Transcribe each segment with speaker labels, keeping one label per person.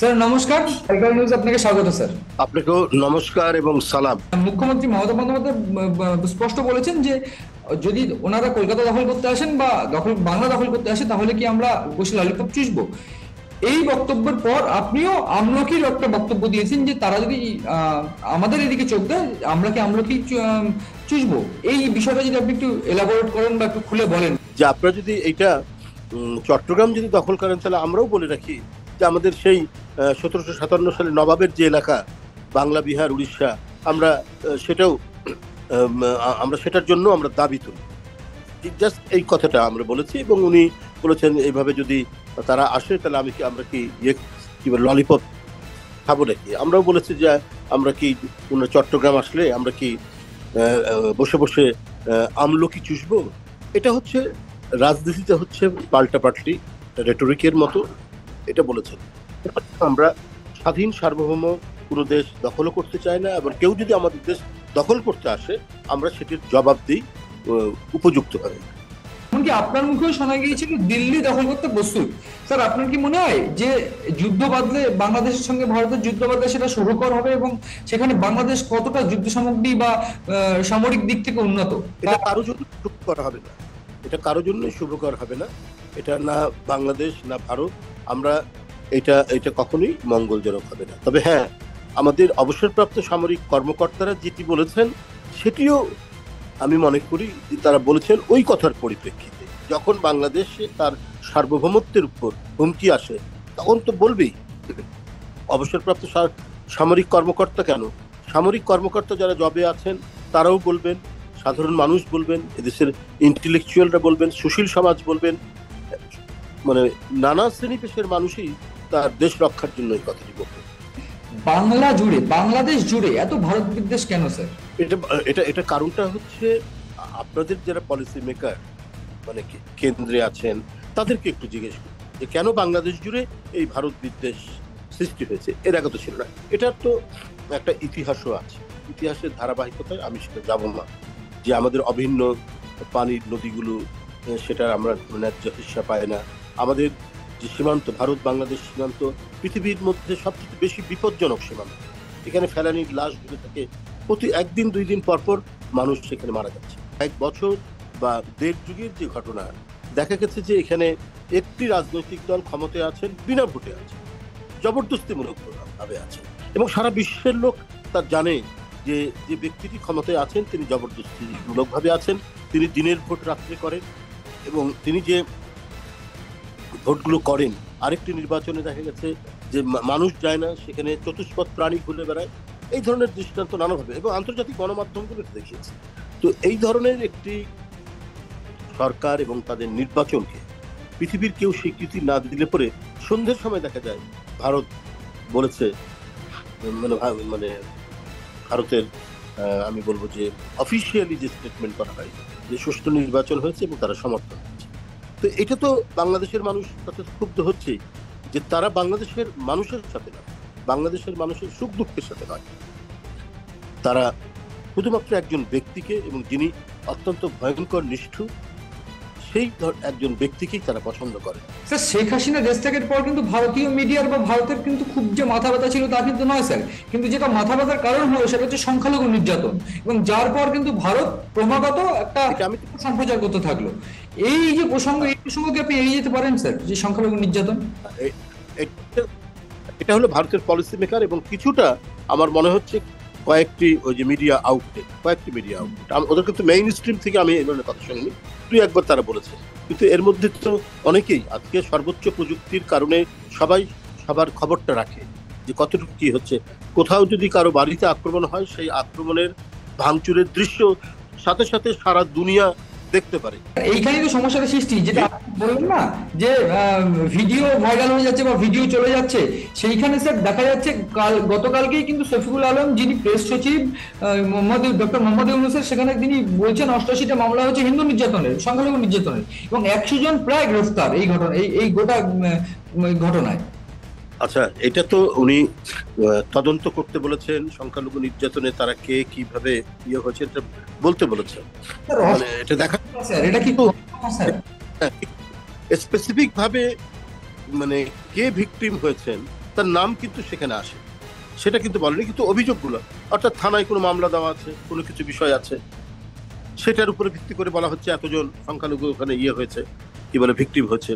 Speaker 1: Sir নমস্কার, tiger news আপনাকে স্বাগত স্যার।
Speaker 2: আপনাকেও নমস্কার এবং সালাম।
Speaker 1: মুখ্যমন্ত্রী মমতা বন্দ্যোপাধ্যায় স্পষ্ট বলেছেন যে যদি ওনারা কলকাতা দখল করতে আসেন বা বাংলা দখল করতে আসে তাহলে কি আমরা বসে ললিপপ চুষবো। এই বক্তব্যের পর আপনিও আমলকির একটা বক্তব্য দিয়েছেন যে তারা যদি আমাদের এদিকে চোখ দেয় আমরা কি আমলকি চুষবো। এই বিষয়টা যদি আপনি একটু এলাবোরেট করেন বা একটু খুলে বলেন।
Speaker 2: যে আপনারা যদি এইটা চট্টগ্রাম যদি দখল করেন তাহলে আমরাও বলে রাখি যে আমাদের সেই 1757 সালে নবাবের যে এলাকা বাংলা, বিহার, উড়িষ্যা, আমরা সেটাও আমরা সেটার জন্য আমরা দাবি তুলি। জাস্ট এই কথাটা আমরা বলেছি এবং উনি বলেছেন এইভাবে যদি তারা আসে তাহলে আমরা কি কি বলে ললিপপ খাবো নাকি। আমরাও বলেছি যে আমরা কি চট্টগ্রাম আসলে আমরা কি বসে বসে আমলকি চুষবো। এটা হচ্ছে রাজনীতিতে হচ্ছে পাল্টাপাল্টি রেটরিকের মতো। এটা বলেছেন আমরা স্বাধীন সার্বভৌম কোনো দেশ দখলও করতে চাই না, এবং কেউ যদি আমাদের দেশ দখল করতে আসে আমরা সেটির জবাব দিই উপযুক্ত হবে।
Speaker 1: এমনকি আপনার মুখেও শোনা গিয়েছিল দিল্লি দখল করতে প্রস্তুত। স্যার আপনার কি মনে হয় যে যুদ্ধ বাদলে বাংলাদেশের সঙ্গে ভারতের যুদ্ধ বাদলে সেটা শুভকর হবে এবং সেখানে বাংলাদেশ কতটা যুদ্ধ সামগ্রী বা সামরিক দিক থেকে উন্নত?
Speaker 2: এটা কারোর জন্য শুভকর হবে না, এটা কারোর জন্য শুভকর হবে না। এটা না বাংলাদেশ না ভারত, আমরা এটা এটা কখনোই মঙ্গলজনক হবে না। তবে হ্যাঁ, আমাদের অবসরপ্রাপ্ত সামরিক কর্মকর্তারা যেটি বলেছেন সেটিও আমি মনে করি তারা বলেছেন ওই কথার পরিপ্রেক্ষিতে। যখন বাংলাদেশে তার সার্বভৌমত্বের উপর হুমকি আসে তখন তো বলবেই। অবসরপ্রাপ্ত সামরিক কর্মকর্তা কেন, সামরিক কর্মকর্তা যারা জবে আছেন তারাও বলবেন, সাধারণ মানুষ বলবেন, এদেশের ইন্টেলেকচুয়ালরা বলবেন, সুশীল সমাজ বলবেন, মানে নানা শ্রেণী পেশার মানুষই তার দেশ রক্ষার জন্য এই কথাটি বলবেন।
Speaker 1: বাংলা জুড়ে, বাংলাদেশ জুড়ে এত ভারত বিদ্বেষ কেন স্যার?
Speaker 2: এটা এটা এটা কারণটা হচ্ছে আপনাদের যারা পলিসি মেকার মানে কেন্দ্রে আছেন তাদেরকে একটু জিজ্ঞেস করুন যে কেন বাংলাদেশ জুড়ে এই ভারত বিদ্বেষ সৃষ্টি হয়েছে। এর আগে তো ছিল না। এটার তো একটা ইতিহাসও আছে, ইতিহাসের ধারাবাহিকতায় আমি সেটা যাব না। যে আমাদের অভিন্ন পানির নদীগুলো সেটার আমরা ন্যায্য হিস্সা পাই না। আমাদের যে সীমান্ত ভারত বাংলাদেশ সীমান্ত পৃথিবীর মধ্যে সবচেয়ে বেশি বিপজ্জনক সীমান্ত। এখানে ফেলানির লাশ ঘুরে থাকে প্রতি একদিন দুই দিন পর পর মানুষ সেখানে মারা যাচ্ছে। এক বছর বা দেড় যুগের যে ঘটনা দেখা গেছে যে এখানে একটি রাজনৈতিক দল ক্ষমতায় আছেন, বিনা ভোটে আছেন, জবরদস্তিমূলক ভাবে আছেন, এবং সারা বিশ্বের লোক তার জানে যে যে ব্যক্তিটি ক্ষমতায় আছেন তিনি জবরদস্তিমূলক ভাবে আছেন। তিনি দিনের ভোট রাত্রে করেন, এবং তিনি যে ভোটগুলো করেন আরেকটি নির্বাচনে দেখা গেছে যে মানুষ যায় না, সেখানে চতুষ্পদ প্রাণী ঘুরে বেড়ায়। এই ধরনের দৃষ্টান্ত নানাভাবে এবং আন্তর্জাতিক গণমাধ্যমগুলো দেখিয়েছে। তো এই ধরনের একটি সরকার এবং তাদের নির্বাচনকে পৃথিবীর কেউ স্বীকৃতি না দিলে পরে সন্ধ্যের সময় দেখা যায় ভারত বলেছে, মানে মানে ভারতের আমি বলবো যে অফিসিয়ালি যে স্টেটমেন্ট করা হয় যে সুষ্ঠু নির্বাচন হয়েছে এবং তারা সমর্থন করছে। তো এটা তো বাংলাদেশের মানুষ তাতে ক্ষুব্ধ হচ্ছে যে তারা বাংলাদেশের মানুষের সাথে নয়, বাংলাদেশের মানুষের সুখ দুঃখের সাথে নয়, তারা শুধুমাত্র একজন ব্যক্তিকে, এবং যিনি অত্যন্ত ভয়ঙ্কর নিষ্ঠুর সেই একজন ব্যক্তিকেই তারা পছন্দ করে।
Speaker 1: স্যার শেখ হাসিনা দেশ ত্যাগের পর কিন্তু ভারতীয় মিডিয়ার বা ভারতের কিন্তু খুব যে মাথা ব্যথা ছিল তা কিন্তু নয় স্যার, কিন্তু যেটা মাথা ব্যথার কারণ হলো সেটা হচ্ছে সংখ্যালঘু নির্যাতন, এবং যার পর কিন্তু ভারত ক্রমাগত একটা
Speaker 2: আমি
Speaker 1: সম্প্রচার করতে থাকলো। এই যে প্রসঙ্গ, এই প্রসঙ্গকে আপনি এড়িয়ে যেতে পারেন স্যার, যে সংখ্যালঘু নির্যাতন?
Speaker 2: এটা হলো ভারতের পলিসি মেকার এবং কিছুটা আমার মনে হচ্ছে কয়েকটি ওই যে মিডিয়া আউটলেট, ওদের কিন্তু মেইন স্ট্রিম থেকে আমি এই ধরনের কথা শুনিনি, দুই একবার তারা বলেছে। কিন্তু এর মধ্যে তো অনেকেই আজকে সর্বোচ্চ প্রযুক্তির কারণে সবাই সবার খবরটা রাখে যে কতটুকু কি হচ্ছে। কোথাও যদি কারো বাড়িতে আক্রমণ হয় সেই আক্রমণের ভাঙচুরের দৃশ্য সাথে সাথে সারা দুনিয়া দেখতে পারে।
Speaker 1: এইখানেই তো সমস্যাটা সৃষ্টি, যেটা বললেন না যে ভিডিও ভাইরাল হয়ে যাচ্ছে বা ভিডিও চলে যাচ্ছে, সেইখানে স্যার দেখা যাচ্ছে গতকালকেই কিন্তু শফিকুল আলম যিনি প্রেস সচিব ডক্টর মোহাম্মদ ইউনূসের, সেখানে তিনি বলছেন 88টা মামলা হচ্ছে হিন্দু নির্যাতনের, সংখ্যালঘু নির্যাতনের, এবং 100 জন প্রায় গ্রেফতার এই ঘটনা, এই গোটা ঘটনায়।
Speaker 2: আচ্ছা, এটা তো উনি তদন্ত করতে বলেছেন, সংখ্যালঘু নির্যাতনে তারা কে কিভাবে ইয়ে হয়েছে এটা বলতে বলেছেন, মানে এটা দেখা
Speaker 1: এটা কি
Speaker 2: স্পেসিফিক ভাবে মানে কে ভিকটিম হয়েছেন তার নাম কিন্তু সেখানে আসে, সেটা কিন্তু বলেনি। কিন্তু অভিযোগগুলো, অর্থাৎ থানায় কোনো মামলা দেওয়া আছে, কোনো কিছু বিষয় আছে, সেটার উপরে ভিত্তি করে বলা হচ্ছে এতজন সংখ্যালঘু ওখানে হয়েছে, কি বলে ভিকটিম হয়েছে।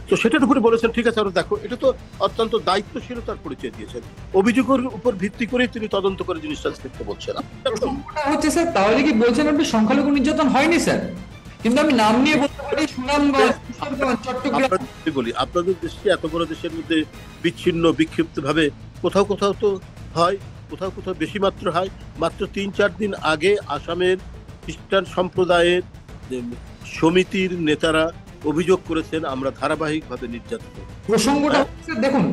Speaker 2: তো সেটার উপরে বলেছেন ঠিক আছে আমরা দেখো, এটা তো অত্যন্ত দায়িত্বশীলতার পরিচয় দিয়েছেন। অভিযোগের উপর ভিত্তি করে তিনি তদন্ত করে জিনিসটা দেখতে বলছেন।
Speaker 1: প্রশ্নটা হচ্ছে স্যার, তাহলে কি বলছেন আপনি সংখ্যালঘু নির্যাতন হয়নি স্যার? কিন্তু আমি নাম নিয়ে বলতে পারি সুনামগঞ্জ, চট্টগ্রাম।
Speaker 2: বলি আপনাদের দেশে, এত বড় দেশের মধ্যে বিচ্ছিন্ন বিক্ষিপ্ত ভাবে কোথাও কোথাও তো হয়, কোথাও কোথাও বেশি মাত্র হয়। মাত্র ৩-৪ দিন আগে আসামের খ্রিস্টান সম্প্রদায়ের সমিতির নেতারা অভিযোগ করেছেন আমরা ধারাবাহিকভাবে নির্যাতিত।
Speaker 1: প্রসঙ্গটা হচ্ছে দেখুন,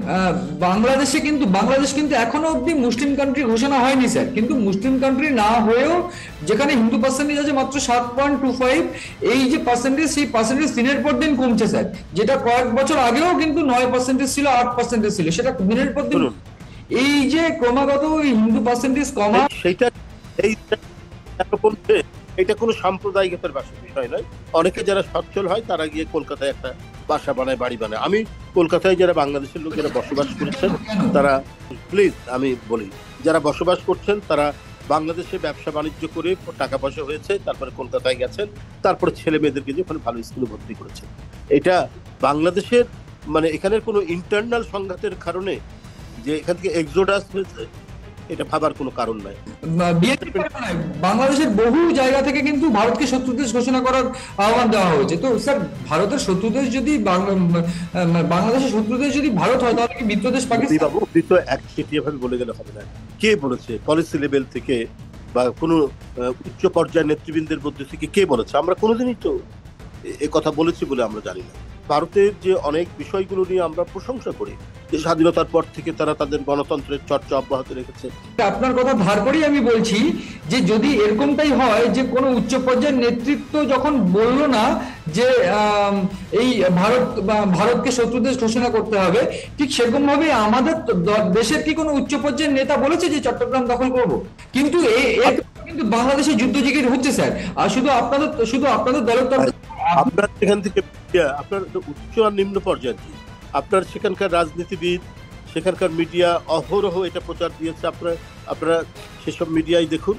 Speaker 1: বাংলাদেশ কিন্তু এখনো অব্দি মুসলিম কান্ট্রি ঘোষণা হয়নি স্যার, কিন্তু মুসলিম কান্ট্রি না হয়েও যেখানে হিন্দু পার্সেন্টেজ আছে মাত্র 7.25, এই যে পার্সেন্টেজ, সেই পার্সেন্টেজ দিনের পর দিন কমছে স্যার। যেটা কয়েক বছর আগেও কিন্তু 9% ছিল, 8% ছিল, সেটা দিনের পর দিন। এই যে ক্রমাগত হিন্দু পার্সেন্টেজ কমা,
Speaker 2: সেইটা এটা কোনো সাম্প্রদায়িকতার বিষয় নয়। অনেকে যারা সচ্ছল হয় তারা গিয়ে কলকাতায় একটা বাসা বানায়, বাড়ি বানায়। আমি কলকাতায় যারা বাংলাদেশের লোক যারা বসবাস করেছেন তারা, প্লিজ আমি বলি, যারা বসবাস করছেন তারা বাংলাদেশে ব্যবসা বাণিজ্য করে টাকা পয়সা হয়েছে, তারপরে কলকাতায় গেছেন, তারপরে ছেলে মেয়েদেরকে যে ওখানে ভালো স্কুলে ভর্তি করেছেন। এটা বাংলাদেশের মানে এখানের কোনো ইন্টারনাল সংঘাতের কারণে যে এখান থেকে এক্সোডাস হয়েছে এটা ভাবার কোনো কারণ নাই।
Speaker 1: বাংলাদেশের বহু জায়গা থেকে কিন্তু ভারতকে শত্রু দেশ ঘোষণা করার আহ্বান দেওয়া হয়েছে। তো স্যার, ভারতের শত্রু দেশ যদি বাংলাদেশের শত্রু দেশ যদি ভারত হয়, তাহলে কি মিত্র দেশ পাকিস্তান?
Speaker 2: বাবু তো একচেটিয়া ভাবে বলে গেলে হবে না। কে বলেছে পলিসি লেভেল থেকে বা কোনো উচ্চ পর্যায়ের নেতৃবৃন্দের মধ্যে থেকে কে বলেছে? আমরা কোনোদিনই তো এ কথা বলেছি বলে আমরা জানি না। ভারতের যে অনেক বিষয়গুলো নিয়ে আমরা প্রশংসা করি, যে স্বাধীনতার পর থেকে তারা তাদের গণতন্ত্রের চর্চা অব্যাহত রেখেছে।
Speaker 1: আপনার কথা ধার করেই আমি বলছি যে যদি এরকমটাই হয় যে কোনো উচ্চ পর্যায়ের নেতৃত্ব যখন বললো না যে এই ভারতকে শত্রু দেশ ঘোষণা করতে হবে, ঠিক সেরকম ভাবে আমাদের দেশের কি কোনো উচ্চ পর্যায়ের নেতা বলেছে যে চট্টগ্রাম দখল করব? কিন্তু কিন্তু বাংলাদেশে যুদ্ধ জিগির হচ্ছে স্যার। আর শুধু আপনাদের দলের তরফ,
Speaker 2: আপনার এখান থেকে আপনার উচ্চ আর নিম্ন পর্যায়ে কি আপনার সেখানকার রাজনীতিবিদ, সেখানকার মিডিয়া অহরহ এটা প্রচার দিয়েছে। আপনারা সেসব মিডিয়ায় দেখুন।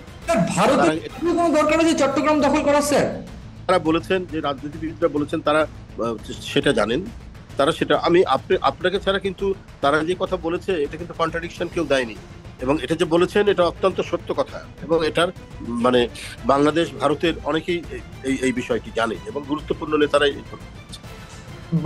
Speaker 1: ভারতের কোনো দরকার আছে চট্টগ্রাম দখল করার স্যার?
Speaker 2: তারা বলেছেন, যে রাজনীতিবিদরা বলেছেন, তারা সেটা জানেন, তারা সেটা আপনাকে ছাড়া কিন্তু তারা যে কথা বলেছে এটা কিন্তু কন্ট্রাডিকশন কেউ দেয়নি, এবং এটা যে বলেছেন এটা অত্যন্ত সত্য কথা, এবং এটার মানে বাংলাদেশ ভারতের অনেকেই এই বিষয়টি জানে এবং গুরুত্বপূর্ণ নেতারাই।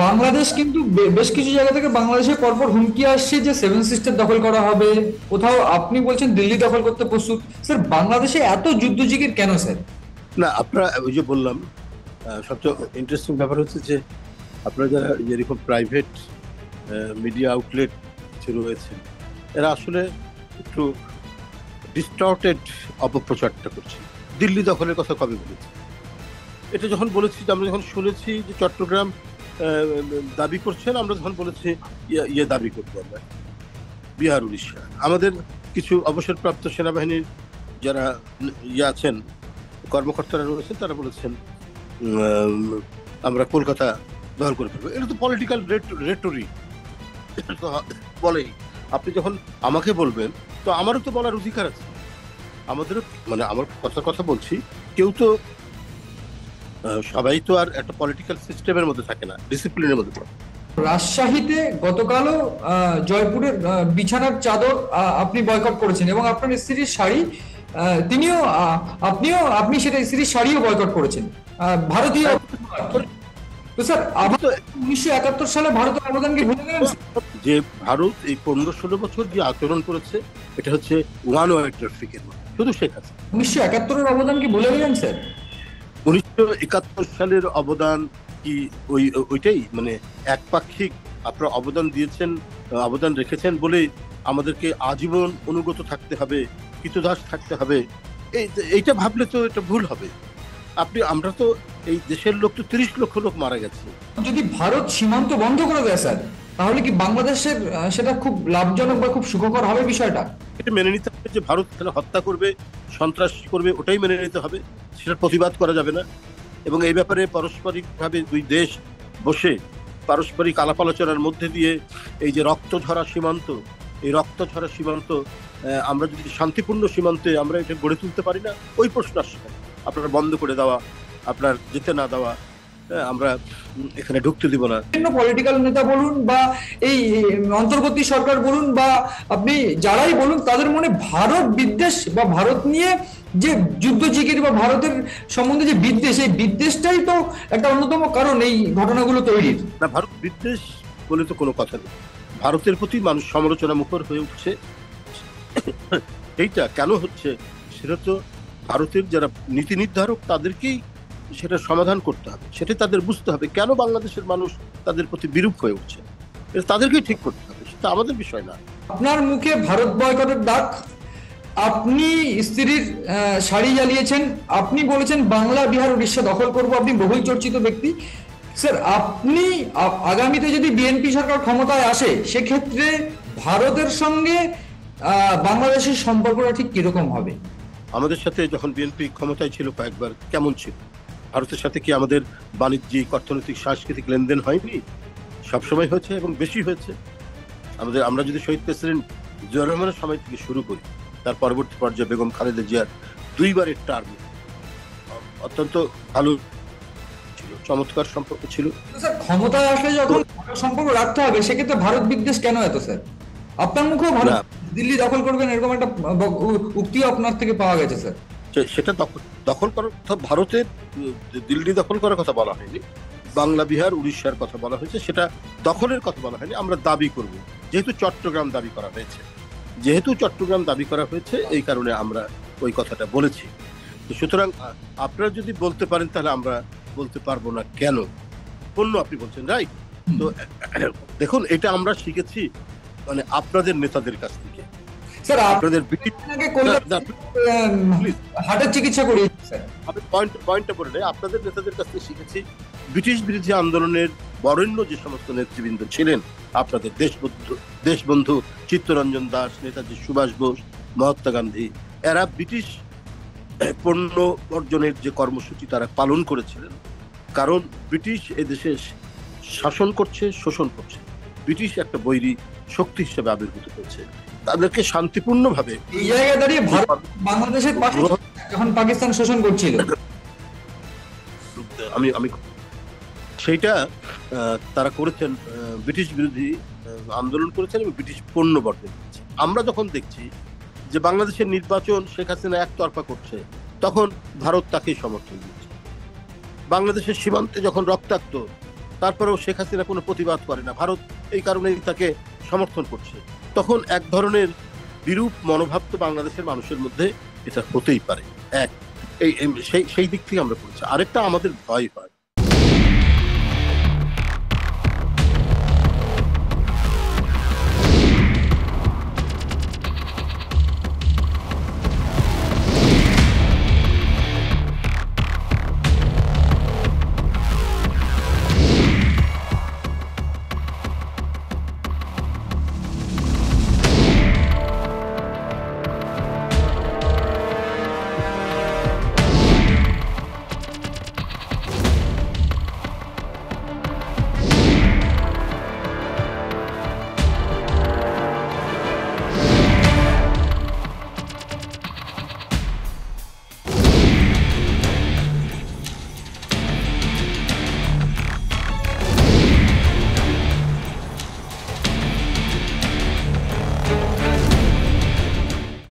Speaker 1: বাংলাদেশ কিন্তু বেশ কিছু জায়গা থেকে বাংলাদেশের পরপর হুমকি আসছে যে 7 সিস্টার দখল করা হবে, কোথাও আপনি বলছেন দিল্লি দখল করতে প্রস্তুত। স্যার, বাংলাদেশে এত যুদ্ধ জিগির কেন স্যার?
Speaker 2: না, আপনারা ওই যে বললাম, সবচেয়ে ইন্টারেস্টিং ব্যাপার হচ্ছে যে আপনারা যারা যেরকম প্রাইভেট মিডিয়া আউটলেট শুরু হয়েছে, এরা আসলে একটু ডিস্টর্টেড অপপ্রচারটা করছে। দিল্লি দখলের কথা কবে বলেছি? এটা যখন বলেছি, আমরা যখন শুনেছি যে চট্টগ্রাম দাবি করছেন, আমরা যখন বলেছি দাবি করবো আমরা বিহার, উড়িষ্যা। আমাদের কিছু অবসরপ্রাপ্ত সেনাবাহিনীর যারা আছেন, কর্মকর্তারা রয়েছেন, তারা বলেছেন আমরা কলকাতা দখল করে ফেলবো। এটা তো পলিটিক্যাল রেটরিক বলেই। আপনি যখন আমাকে বলবেন, তো আমারও তো বলার অধিকার আছে। আমাদেরও মানে আমার কথা বলছি, কেউ তো সবাই তো আর একটা পলিটিক্যাল সিস্টেমের মধ্যে থাকে না, ডিসিপ্লিনের মধ্যে থাকে।
Speaker 1: রাজশাহীতে গতকালও জয়পুরের বিছানার চাদর আপনি বয়কট করেছেন, এবং আপনার স্ত্রীর শাড়ি আপনি সেটা স্ত্রীর শাড়িও বয়কট করেছেন, ভারতীয়। তো স্যার, 1971 সালে ভারতের অবদানকে ভুলে গেলেন?
Speaker 2: যে ভারত এই 15-16 বছর যে আচরণ করেছে, এটা হচ্ছে ওয়ান ওয়ে ট্রাফিকের মতো। শুধু শেখ হাসিনা
Speaker 1: 1971-এর অবদানকে ভুলে গেলেন স্যার?
Speaker 2: 1971 সালের অবদান কি ওইটাই মানে একপাক্ষিক আপনারা অবদান রেখেছেন বলে আমাদেরকে আজীবন অনুগত থাকতে হবে, কৃতদাস থাকতে হবে? এইটা ভাবলে তো এটা ভুল হবে। আমরা তো এই দেশের লোক তো 30 লক্ষ লোক মারা গেছে।
Speaker 1: যদি ভারত সীমান্ত বন্ধ করে দেয় স্যার, তাহলে কি বাংলাদেশের সেটা খুব লাভজনক বা খুব সুখকর হবে বিষয়টা?
Speaker 2: এটা মেনে নিতে হবে যে ভারত হত্যা করবে, সন্ত্রাস করবে, ওটাই মেনে নিতে হবে, সেটার প্রতিবাদ করা যাবে না। এবং এই ব্যাপারে পারস্পরিকভাবে দুই দেশ বসে পারস্পরিক আলাপ আলোচনার মধ্যে দিয়ে এই যে রক্তঝরা সীমান্ত, এই রক্তঝরা সীমান্ত আমরা যদি শান্তিপূর্ণ সীমান্তে আমরা এটা গড়ে তুলতে পারি না, ওই প্রশ্ন আসছে আপনারা বন্ধ করে দেওয়া, আপনার যেতে না দেওয়া, আমরা এখানে ঢুকতে দিব না।
Speaker 1: বিভিন্ন পলিটিক্যাল নেতা বলুন বা এই অন্তর্বর্তী সরকার বলুন বা আপনি যারাই বলুন, তাদের মনে ভারত বিদ্বেষ বা ভারত নিয়ে যে যুদ্ধ জিগির বা ভারতের সম্বন্ধে যে বিদ্বেষ, এই বিদ্বেষটাই তো একটা অন্যতম কারণ এই ঘটনাগুলো তৈরির।
Speaker 2: না, ভারত বিদ্বেষ বলে তো কোনো কথা নেই। ভারতের প্রতি মানুষ সমালোচনা মুখর হয়ে উঠছে। এইটা কেন হচ্ছে সেটা তো ভারতের যারা নীতি নির্ধারক তাদেরকেই সেটা সমাধান করতে হবে, সেটা তাদের বুঝতে হবে কেন বাংলাদেশের মানুষ তাদের প্রতি বিরূপ হয়ে উঠছে, এটা তাদেরকেই ঠিক করতে হবে, সেটা আমাদের বিষয় না।
Speaker 1: আপনার মুখে ভারত বয়কটের ডাক, আপনি স্ত্রীর শাড়ি জ্বালিয়েছেন, আপনি বলেছেন বাংলা বিহার উড়িষ্যা দখল করব, আপনি বহুল চর্চিত ব্যক্তি। স্যার, আপনি আগামীতে যদি বিএনপি সরকার ক্ষমতায় আসে, সেক্ষেত্রে ভারতের সঙ্গে বাংলাদেশের সম্পর্কটা ঠিক কিরকম হবে?
Speaker 2: আমাদের সাথে যখন বিএনপি ক্ষমতায় ছিল কয়েকবার কেমন ছিল? ভারতের সাথে কি আমাদের বাণিজ্যিক, অর্থনৈতিক, সাংস্কৃতিক লেনদেন হয়নি? সবসময় হয়েছে এবং বেশি হয়েছে। আমরা যদি শহীদ প্রেসিডেন্ট জিয়াউর রহমানের সময় থেকে শুরু করি, তার পরবর্তী পর্যায়ে বেগম খালেদা জিয়ার দুইবারের টার্ম অত্যন্ত ভালো ছিল, চমৎকার সম্পর্ক ছিল।
Speaker 1: স্যার, ক্ষমতায় আসলে যখন সম্পর্ক রাখতে হবে, সেক্ষেত্রে ভারত বিদ্বেষ কেন এত? স্যার, আপনার মুখেও ভারত দিল্লি দখল করবেন এরকম একটা উক্তিও আপনার থেকে পাওয়া গেছে। স্যার,
Speaker 2: সেটা দখল করার কথা, ভারতের দিল্লি দখল করার কথা বলা হয়নি, বাংলা বিহার উড়িষ্যার কথা বলা হয়েছে, সেটা দখলের কথা বলা হয়নি। আমরা দাবি করব, যেহেতু চট্টগ্রাম দাবি করা হয়েছে, এই কারণে আমরা ওই কথাটা বলেছি। সুতরাং আপনারা যদি বলতে পারেন তাহলে আমরা বলতে পারবো না কেন? অন্য আপনি বলছেন, রাইট? তো দেখুন, এটা আমরা শিখেছি মানে আপনাদের নেতাদের কাছ থেকে।
Speaker 1: স্যার,
Speaker 2: আপনাদের
Speaker 1: হার্টের চিকিৎসা করি।
Speaker 2: আমি পয়েন্টটা বলে নেই, আপনাদের নেতাদের কাছ থেকে শিখেছি ব্রিটিশ বিরোধী আন্দোলনের বরেণ্য যে সমস্ত নেতৃবৃন্দ ছিলেন, আপনাদের দেশবন্ধু চিত্তরঞ্জন দাস, নেতাজি সুভাষ বোস, মহাত্মা গান্ধী, এরা ব্রিটিশ পণ্য বর্জনের যে কর্মসূচি তারা পালন করেছিলেন। কারণ ব্রিটিশ এদেশে শাসন করছে, শোষণ করছে, ব্রিটিশ একটা বৈরী শক্তি হিসেবে আবির্ভূত হয়েছে। তাদেরকে শান্তিপূর্ণভাবে
Speaker 1: এই জায়গায় দাঁড়িয়ে ভারত বাংলাদেশের পাশে যখন পাকিস্তান শোষণ করছিল,
Speaker 2: আমি সেইটা তারা করেছেন, ব্রিটিশ বিরোধী আন্দোলন করেছেন এবং ব্রিটিশ পণ্য বর্জন করেছে। আমরা যখন দেখছি যে বাংলাদেশের নির্বাচন শেখ হাসিনা একতরফা করছে, তখন ভারত তাকেই সমর্থন দিচ্ছে। বাংলাদেশের সীমান্তে যখন রক্তাক্ত, তারপরেও শেখ হাসিনা কোনো প্রতিবাদ করে না, ভারত এই কারণেই তাকে সমর্থন করছে। তখন এক ধরনের বিরূপ মনোভাব তো বাংলাদেশের মানুষের মধ্যে এটা হতেই পারে। সেই দিক থেকে আমরা করেছি। আরেকটা আমাদের ভয় হয়,